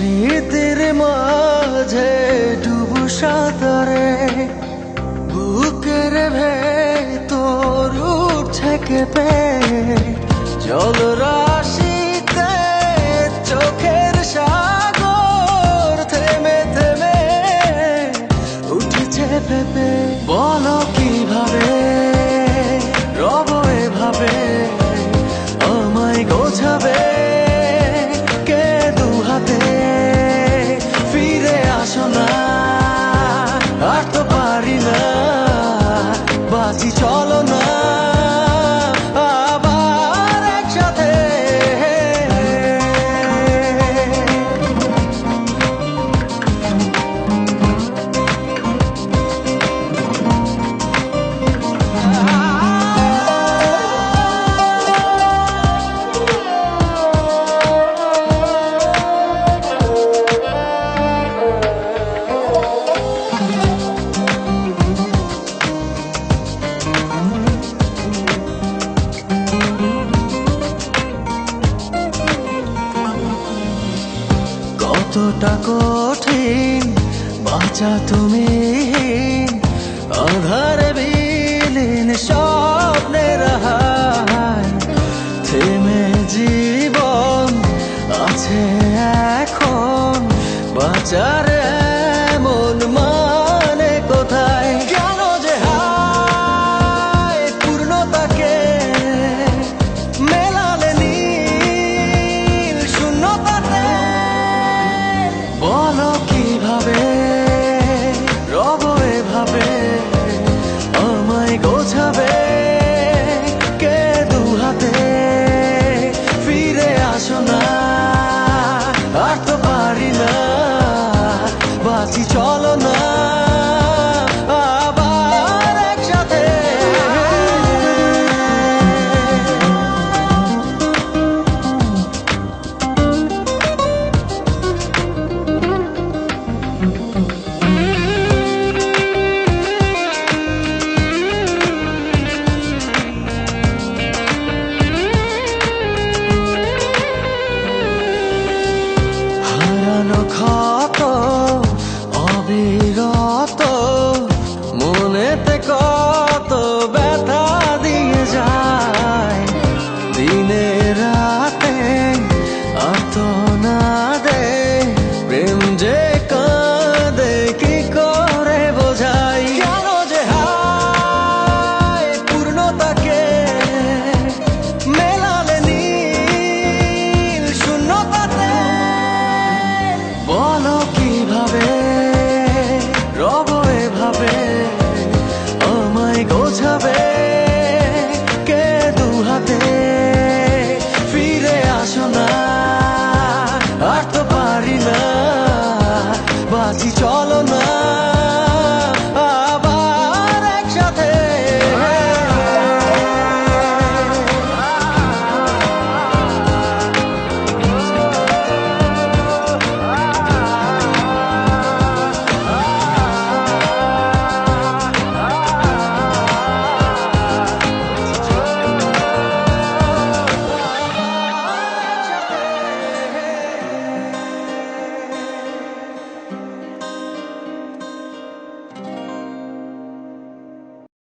স্মৃতির মাঝে ডুবু সাঁতারে বুকের ভেতর উঠছে কেঁপে জলরাশিতে চোখের সাগর থেমে থেমে উঠেছে ভেবে বলো কিভাবে রব এভাবে আমায় গোছাবে কে দু হাতে ফিরে আসো না আর তো পারি না বাঁচি চলো না আবার একসাথে কতটা কঠিন বাঁচা তুমি আধারে বিলীন স্বপ্নের হায় থেমে জীবন আছে এখন বাঁচার